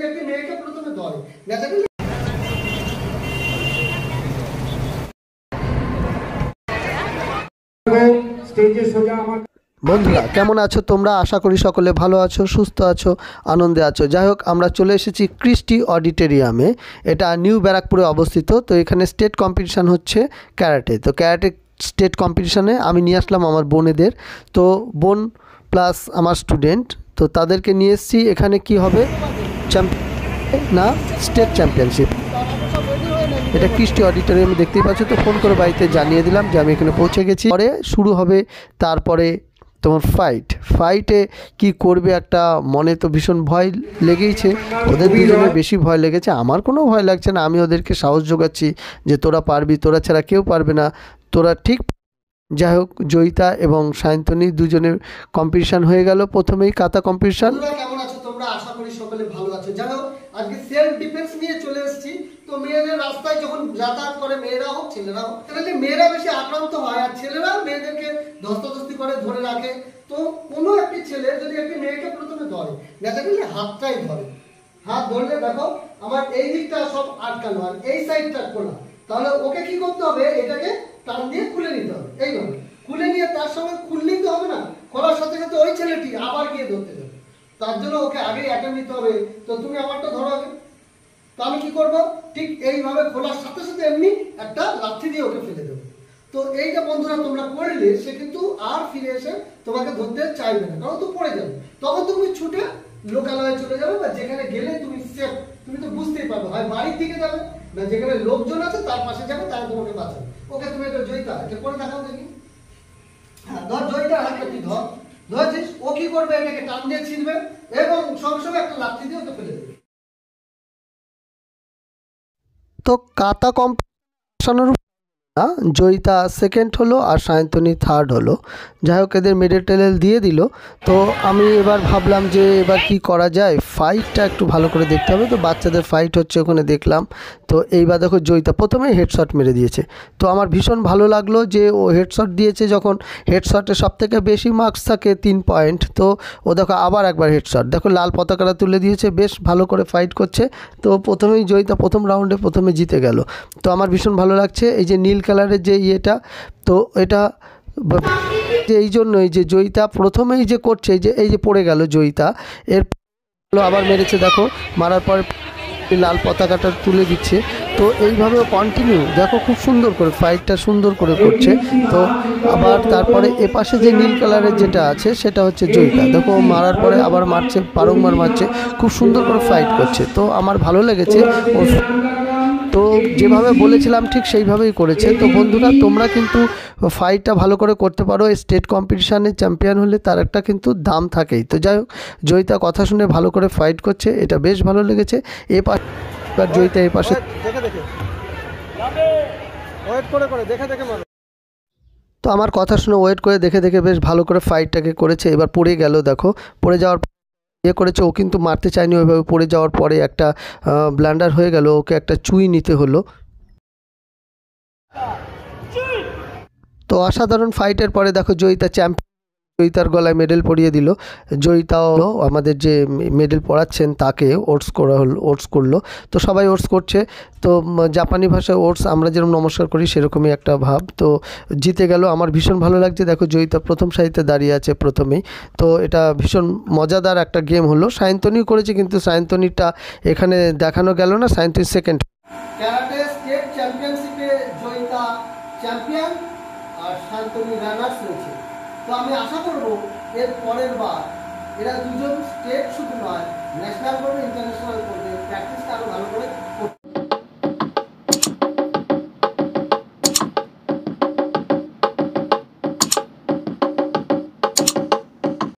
যদি একটি মেয়েকে প্রথমে ধরে ন্যাচারালি স্টেজে সোজা আমার বন্ধুরা কেমন আছো তোমরা? আশা করি সকলে ভালো আছো, সুস্থ আছো, আনন্দে আছো। যাই হোক, আমরা চলে এসেছি ক্রিস্টি অডিটোরিয়ামে। এটা নিউ ব্যারাকপুরে অবস্থিত। তো এখানে স্টেট কম্পিটিশান হচ্ছে ক্যারাটে। তো ক্যারাটে স্টেট কম্পিটিশানে আমি নিয়ে আসলাম আমার বোনেদের। তো বোন প্লাস আমার স্টুডেন্ট, তো তাদেরকে নিয়ে এসেছি। এখানে কি হবে, না স্টেট চ্যাম্পিয়নশিপ। এটা ক্রিস্টি অডিটোরিয়ামে দেখতেই পাচ্ছ। তো ফোন করে বাড়িতে জানিয়ে দিলাম যে আমি এখানে পৌঁছে গেছি। পরে শুরু হবে তারপরে তোমার ফাইটে কি করবে, একটা মনে তো ভীষণ ভয় লেগেইছে। ওদের দুজনের বেশি ভয় লেগেছে, আমার কোনো ভয় লাগছে না। আমি ওদেরকে সাহস যোগাচ্ছি যে তোরা পারবি, তোরা ছাড়া কেউ পারবে না, তোরা ঠিক। যাই হোক, জয়িতা এবং সায়ন্তনী দুজনের কম্পিটিশান হয়ে গেল। প্রথমেই কাতা কম্পিটিশান। কেমন আছো তোমরা? আশা করি সকলে ভালো আছো। জানো, আজকে সেলফ ডিফেন্স নিয়ে চলে এসেছি। তো মেয়েদের রাস্তায় যখন যাতায়াত করে, মেয়েরা হোক ছেলেরা হোক, তাহলে মেয়েরা বেশি আক্রান্ত হয় আর ছেলেরা মেয়েদেরকে ধস্তাধস্তি করে ধরে রাখে। তো কোনো একটি ছেলে যদি একটি মেয়েকে প্রথমে ধরে, ন্যাচারালি হাতটাই ধরে। হাত ধরলে দেখো আমার এই দিকটা সব আটকানো আর এই সাইডটা খোলা। তাহলে ওকে কি করতে হবে, এটাকে টান দিয়ে খুলে নিতে হবে। এইভাবে খুলে নিয়ে তার সঙ্গে খুললেই তো হবে না, খোলার সাথে সাথে ওই ছেলেটি আবার গিয়ে ধরতে যাবে। তার জন্য ওকে আগেই অ্যাটেম্প নিতে হবে। তো তুমি আমারটা ধরো আগে। তো আমি কি করবো, ঠিক এইভাবে খোলার সাথে সাথে এমনি একটা লাঠি দিয়ে ওকে ফেলে দেবো। তো এইটা বন্ধুরা তোমরা করলে সে কিন্তু আর ফিরে এসে তোমাকে ধরতে চাইবে না, কারণ তো পড়ে যাবে। তখন তুমি ছুটে লোকালয়ে চলে যাবে, বা যেখানে গেলে তুমি সেফ, তুমি তো বুঝতেই পারবে, হয় বাড়ির দিকে যাবে না যেখানে লোকজন আছে তার পাশে যাবে, তারা তোমাকে বাঁচাবে। ওকে, তুমি এটা জয়িতা এটা করে দেখাও দেখি। হ্যাঁ, ধর জয়িতা, হাতটা তুই ধরছিস। ও কি করবে, এটাকে টান দিয়ে ছিঁড়বে এবং সঙ্গে সঙ্গে একটা লাঠি দিয়ে ওকে ফেলে দেবে। তো কাতা কম্পিটিশনের জয়িতা সেকেন্ড হলো আর সায়ন্তনী থার্ড হলো। যাই হোক, এদের মেডেল টেডেল দিয়ে দিল। তো আমি এবার ভাবলাম যে এবার কি করা যায়, ফাইটটা একটু ভালো করে দেখতে হবে। তো বাচ্চাদের ফাইট হচ্ছে ওখানে দেখলাম। তো এইবার দেখো জয়িতা প্রথমেই হেডশট মেরে দিয়েছে। তো আমার ভীষণ ভালো লাগলো যে ও হেডশট দিয়েছে। যখন হেডশটে সব থেকে বেশি মার্কস থাকে 3 পয়েন্ট, তো ও দেখো আবার একবার হেডশট, দেখো লাল পতাকাটা তুলে দিয়েছে, বেশ ভালো করে ফাইট করছে। তো প্রথমেই জয়িতা প্রথম রাউন্ডে প্রথমে জিতে গেল। তো আমার ভীষণ ভালো লাগছে। এই যে নীল কালারের যে ইয়েটা, তো এটা যে এই জন্যই যে জয়িতা প্রথমেই যে করছে, এই যে পড়ে গেল জয়িতা, এর আবার মেরেছে, দেখো মারার পর লাল পতাকাটা তুলে দিচ্ছে। তো এইভাবে কন্টিনিউ দেখো, খুব সুন্দর করে ফাইটটা সুন্দর করে করছে। তো আবার তারপরে এপাশে যে নীল কালারের যেটা আছে সেটা হচ্ছে জয়িতা, দেখো মারার পরে আবার মারছে, বারংবার মারছে, খুব সুন্দর করে ফাইট করছে। তো আমার ভালো লেগেছে। তো যেভাবে বলেছিলাম ঠিক সেইভাবেই করেছে। তো বন্ধুরা, তোমরা কিন্তু ফাইটটা ভালো করে করতে পারো। স্টেট কম্পিটিশানে চ্যাম্পিয়ন হলে তার একটা কিন্তু দাম থাকেই। তো যাই হোক, জয়িতা কথা শুনে ভালো করে ফাইট করছে, এটা বেশ ভালো লেগেছে। এবার জয়িতা এই পাশে ওয়েট করে দেখে মারো। তো আমার কথা শুনে ওয়েট করে দেখে বেশ ভালো করে ফাইটটাকে করেছে। এবার পড়ে গেল, দেখো পড়ে যাওয়ার করেছে। ও কিন্তু মারতে চায়নি, ওইভাবে পড়ে যাওয়ার পরে একটা ব্লান্ডার হয়ে গেল, ওকে একটা চুই নিতে হলো। তো অসাধারণ ফাইটের পরে দেখো জয়িতা চ্যাম্পিয়ন, জয়িতার গলায় মেডেল পরিয়ে দিল। জয়িতাও আমাদের যে মেডেল পরাচ্ছেন তাকে ওটস করলো। তো সবাই ওটস করছে। তো জাপানি ভাষায় ওটস আমরা যেরকম নমস্কার করি সেরকমই একটা ভাব। তো জিতে গেল, আমার ভীষণ ভালো লাগছে। দেখো জয়িতা প্রথম সারিতে দাঁড়িয়ে আছে প্রথমেই। তো এটা ভীষণ মজাদার একটা গেম হলো। সায়ন্তনীও করেছে, কিন্তু সায়ন্তনীটা এখানে দেখানো গেল না। সায়ন্তনী সেকেন্ড। ক্যারাটে স্টেট চ্যাম্পিয়নশিপে জয়িতা চ্যাম্পিয়ন আর সায়ন্তনী রানার্স রয়েছে। তো আমি আশা করব এর পরের বার এরা দুজন স্টেট শুধু নয়, ন্যাশনাল করবে, ইন্টারন্যাশনাল করবে, প্র্যাকটিসটা আরও ভালো করে